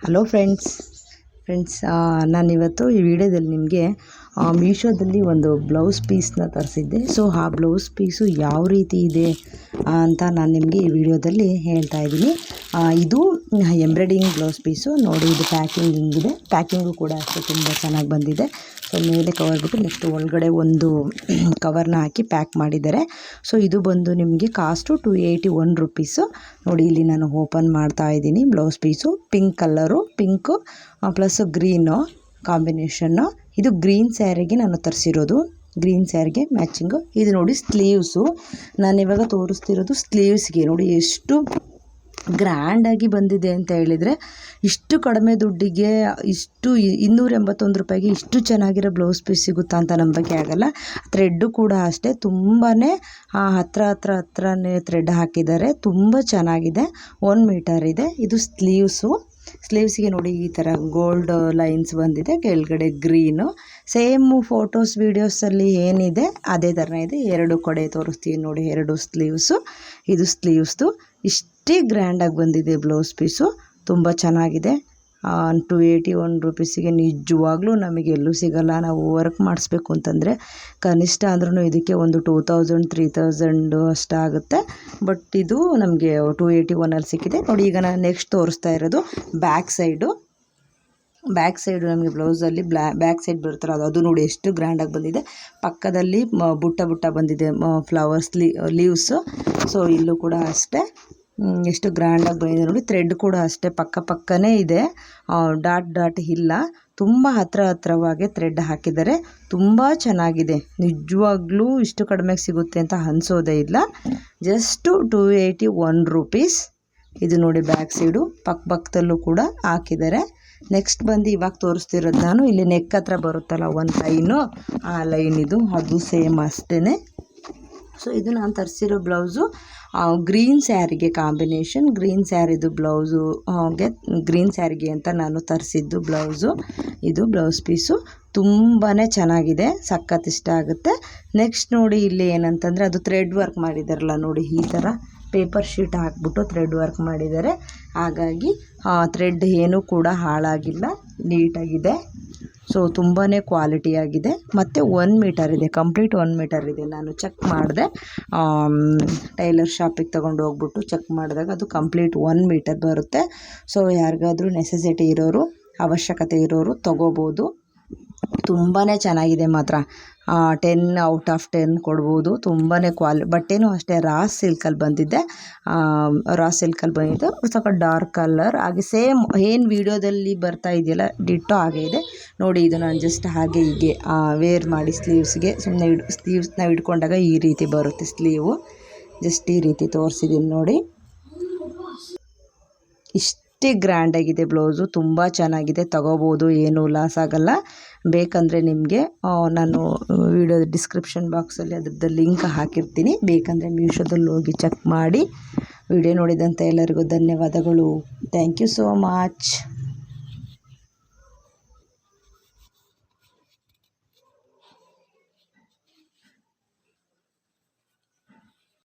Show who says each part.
Speaker 1: Hello friends ನಾನಿವತ್ತು ಈ ವಿಡಿಯೋದಲ್ಲಿ ನಿಮಗೆ ಮೀಶೋದಲ್ಲಿ ಒಂದು ಬ್ಲೌಸ್ ಪೀಸ್ನ ತರಿಸಿದ್ದೆ. ಸೊ ಆ ಬ್ಲೌಸ್ ಪೀಸು ಯಾವ ರೀತಿ ಇದೆ ಅಂತ ನಾನು ನಿಮಗೆ ಈ ವಿಡಿಯೋದಲ್ಲಿ ಹೇಳ್ತಾ ಇದ್ದೀನಿ. ಇದು ಎಂಬ್ರಾಯ್ಡಿಂಗ್ ಬ್ಲೌಸ್ ಪೀಸು ನೋಡಿ. ಇದು ಪ್ಯಾಕಿಂಗ್ ಹಿಂಗಿದೆ. ಪ್ಯಾಕಿಂಗು ಕೂಡ ಅಷ್ಟೇ ತುಂಬ ಚೆನ್ನಾಗಿ ಬಂದಿದೆ. ಸೊ ಮೇಲೆ ಕವರ್ ಬಿಟ್ಟು ನೆಕ್ಸ್ಟ್ ಒಳಗಡೆ ಒಂದು ಕವರ್ನ ಹಾಕಿ ಪ್ಯಾಕ್ ಮಾಡಿದ್ದಾರೆ. ಸೊ ಇದು ಬಂದು ನಿಮಗೆ ಕಾಸ್ಟು 281 ರುಪೀಸು. ನೋಡಿ ಇಲ್ಲಿ ನಾನು ಓಪನ್ ಮಾಡ್ತಾ ಇದ್ದೀನಿ. Blouse piece pink colour, pink plus green combination. ಇದು ಗ್ರೀನ್ ಸ್ಯಾರಿಗೆ ನಾನು ತರಿಸಿರೋದು, ಗ್ರೀನ್ ಸ್ಯಾರಿಗೆ ಮ್ಯಾಚಿಂಗು. ಇದು ನೋಡಿ ಸ್ಲೀವ್ಸು. ನಾನಿವಾಗ ತೋರಿಸ್ತಿರೋದು ಸ್ಲೀವ್ಸ್ಗೆ. ನೋಡಿ ಎಷ್ಟು ಗ್ರ್ಯಾಂಡಾಗಿ ಬಂದಿದೆ ಅಂತ ಹೇಳಿದರೆ, ಇಷ್ಟು ಕಡಿಮೆ ದುಡ್ಡಿಗೆ ಇಷ್ಟು 281 ರೂಪಾಯಿಗೆ ಇಷ್ಟು ಚೆನ್ನಾಗಿರೋ ಬ್ಲೌಸ್ ಪೀಸ್ ಸಿಗುತ್ತಾ ಅಂತ ನಂಬಕ್ಕೆ ಆಗಲ್ಲ. ಥ್ರೆಡ್ಡು ಕೂಡ ಅಷ್ಟೇ ತುಂಬಾ ಹತ್ರನೇ ಥ್ರೆಡ್ ಹಾಕಿದ್ದಾರೆ. ತುಂಬ ಚೆನ್ನಾಗಿದೆ. 1 ಮೀಟರ್ ಇದೆ. ಇದು ಸ್ಲೀವ್ಸ್ಗೆ ನೋಡಿ ಈ ಥರ ಗೋಲ್ಡ್ ಲೈನ್ಸ್ ಬಂದಿದೆ. ಕೆಳಗಡೆ ಗ್ರೀನು ಸೇಮು ಫೋಟೋಸ್ ವೀಡಿಯೋಸಲ್ಲಿ ಏನಿದೆ ಅದೇ ಥರನೇ ಇದೆ. 2 ಕಡೆ ತೋರಿಸ್ತೀವಿ ನೋಡಿ. 2 ಸ್ಲೀವ್ಸು. ಇದು ಸ್ಲೀವ್ಸ್ದು ಇಷ್ಟೇ ಗ್ರ್ಯಾಂಡಾಗಿ ಬಂದಿದೆ ಬ್ಲೌಸ್ ಪೀಸು. ತುಂಬ ಚೆನ್ನಾಗಿದೆ. 281 ರುಪೀಸಿಗೆ ನಿಜವಾಗ್ಲೂ ನಮಗೆ ಎಲ್ಲೂ ಸಿಗೋಲ್ಲ. ನಾವು ವರ್ಕ್ ಮಾಡಿಸ್ಬೇಕು ಅಂತಂದರೆ ಕನಿಷ್ಠ ಅಂದ್ರೂ ಇದಕ್ಕೆ ಒಂದು 2000-3000 ಅಷ್ಟಾಗುತ್ತೆ. ಬಟ್ ಇದು ನಮಗೆ 281 ಸಿಕ್ಕಿದೆ ನೋಡಿ. ಈಗ ನಾನು ನೆಕ್ಸ್ಟ್ ತೋರಿಸ್ತಾ ಇರೋದು ಬ್ಯಾಕ್ ಸೈಡು ನಮಗೆ ಬ್ಲೌಸಲ್ಲಿ ಬ್ಯಾಕ್ ಸೈಡ್ ಬರುತ್ತಲ್ಲ ಅದು ನೋಡಿ ಎಷ್ಟು ಗ್ರ್ಯಾಂಡಾಗಿ ಬಂದಿದೆ. ಪಕ್ಕದಲ್ಲಿ ಬುಟ್ಟ ಬಂದಿದೆ, ಫ್ಲವರ್ಸ್ ಲೀವ್ಸು. ಸೊ ಇಲ್ಲೂ ಕೂಡ ಅಷ್ಟೇ ಎಷ್ಟು ಗ್ರ್ಯಾಂಡಾಗಿ ಬಂದಿದೆ ನೋಡಿ. ಥ್ರೆಡ್ ಕೂಡ ಅಷ್ಟೇ ಪಕ್ಕನೇ ಇದೆ, ಡಾಟ್ ಇಲ್ಲ. ತುಂಬ ಹತ್ರವಾಗಿ ಥ್ರೆಡ್ ಹಾಕಿದ್ದಾರೆ. ತುಂಬ ಚೆನ್ನಾಗಿದೆ. ನಿಜವಾಗ್ಲೂ ಇಷ್ಟು ಕಡಿಮೆಗೆ ಸಿಗುತ್ತೆ ಅಂತ ಅನಿಸೋದೇ ಇಲ್ಲ. Just 281 rupees. ಇದು ನೋಡಿ ಬ್ಯಾಕ್ ಸೈಡು ಪಕ್ಕದಲ್ಲೂ ಕೂಡ ಹಾಕಿದ್ದಾರೆ. ನೆಕ್ಸ್ಟ್ ಬಂದು ಇವಾಗ ತೋರಿಸ್ತಿರೋದು ನಾನು ಇಲ್ಲಿ ನೆಕ್ ಹತ್ರ ಬರುತ್ತಲ್ಲ ಒಂದು ಲೈನು, ಆ ಲೈನ್ ಇದು ಅದು ಸೇಮ್ ಅಷ್ಟೇ. ಸೊ ಇದು ನಾನು ತರಿಸಿರೋ ಬ್ಲೌಸು ಗ್ರೀನ್ ಸ್ಯಾರಿಗೆ ಕಾಂಬಿನೇಷನ್. ಗ್ರೀನ್ ಸ್ಯಾರಿದು ಬ್ಲೌಸು ಗ್ರೀನ್ ಸ್ಯಾರಿಗೆ ಅಂತ ನಾನು ತರಿಸಿದ್ದು ಬ್ಲೌಸು. ಇದು ಬ್ಲೌಸ್ ಪೀಸು ತುಂಬಾ ಚೆನ್ನಾಗಿದೆ, ಸಖತ್ ಇಷ್ಟ ಆಗುತ್ತೆ. ನೆಕ್ಸ್ಟ್ ನೋಡಿ ಇಲ್ಲಿ ಏನಂತಂದರೆ ಅದು ಥ್ರೆಡ್ ವರ್ಕ್ ಮಾಡಿದಾರಲ್ಲ ನೋಡಿ. ಈ ಥರ ಪೇಪರ್ ಶೀಟ್ ಹಾಕ್ಬಿಟ್ಟು ಥ್ರೆಡ್ ವರ್ಕ್ ಮಾಡಿದ್ದಾರೆ. ಹಾಗಾಗಿ ಥ್ರೆಡ್ ಏನೂ ಕೂಡ ಹಾಳಾಗಿಲ್ಲ, ನೀಟಾಗಿದೆ. ಸೊ ತುಂಬಾ ಕ್ವಾಲಿಟಿಯಾಗಿದೆ. ಮತ್ತು 1 ಮೀಟರ್ ಇದೆ, ಕಂಪ್ಲೀಟ್ 1 ಮೀಟರ್ ಇದೆ. ನಾನು ಚೆಕ್ ಮಾಡಿದೆ, ಟೈಲರ್ ಶಾಪಿಗೆ ತೊಗೊಂಡು ಹೋಗ್ಬಿಟ್ಟು ಚೆಕ್ ಮಾಡಿದಾಗ ಅದು ಕಂಪ್ಲೀಟ್ 1 ಮೀಟರ್ ಬರುತ್ತೆ. ಸೊ ಯಾರಿಗಾದ್ರೂ ನೆಸೆಸಿಟಿ ಇರೋರು, ಅವಶ್ಯಕತೆ ಇರೋರು ತೊಗೋಬೋದು. ತುಂಬಾ ಚೆನ್ನಾಗಿದೆ ಮಾತ್ರ. 10 ಔಟ್ ಆಫ್ 10 ಕೊಡ್ಬೋದು. ತುಂಬಾ ಬಟ್ಟೆನೂ ಅಷ್ಟೇ ರಾ ಸಿಲ್ಕಲ್ಲಿ ಬಂದಿದೆ. ಸ್ವಲ್ಪ ಡಾರ್ಕ್ ಕಲರ್ ಹಾಗೆ ಸೇಮ್ ಏನು ವೀಡಿಯೋದಲ್ಲಿ ಬರ್ತಾ ಇದೆಯಲ್ಲ ಡಿಟ್ಟೋ ಹಾಗೆ ಇದೆ ನೋಡಿ. ಇದು ನಾನು ಜಸ್ಟ್ ಹಾಗೆ ಹೀಗೆ ವೇರ್ ಮಾಡಿ ಸ್ಲೀವ್ಸ್ಗೆ ಸುಮ್ಮನೆ ಸ್ಲೀವ್ಸ್ನ ಹಿಡ್ಕೊಂಡಾಗ ಈ ರೀತಿ ಬರುತ್ತೆ ಸ್ಲೀವು. ಜಸ್ಟ್ ಈ ರೀತಿ ತೋರಿಸಿದ್ದೀನಿ ನೋಡಿ. ಇಷ್ಟೇ ಗ್ರ್ಯಾಂಡಾಗಿದೆ ಬ್ಲೌಸು. ತುಂಬ ಚೆನ್ನಾಗಿದೆ, ತಗೋಬೋದು, ಏನೂ ಲಾಸ್ ಆಗೋಲ್ಲ. ಬೇಕಂದರೆ ನಿಮಗೆ ನಾನು ವಿಡಿಯೋ ಡಿಸ್ಕ್ರಿಪ್ಷನ್ ಬಾಕ್ಸಲ್ಲಿ ಅದ್ರದ್ದು ಲಿಂಕ್ ಹಾಕಿರ್ತೀನಿ. ಬೇಕಂದರೆ ಮೀಶೋದಲ್ಲಿ ಹೋಗಿ ಚೆಕ್ ಮಾಡಿ. ವಿಡಿಯೋ ನೋಡಿದಂಥ ಎಲ್ಲರಿಗೂ ಧನ್ಯವಾದಗಳು. Thank you so much.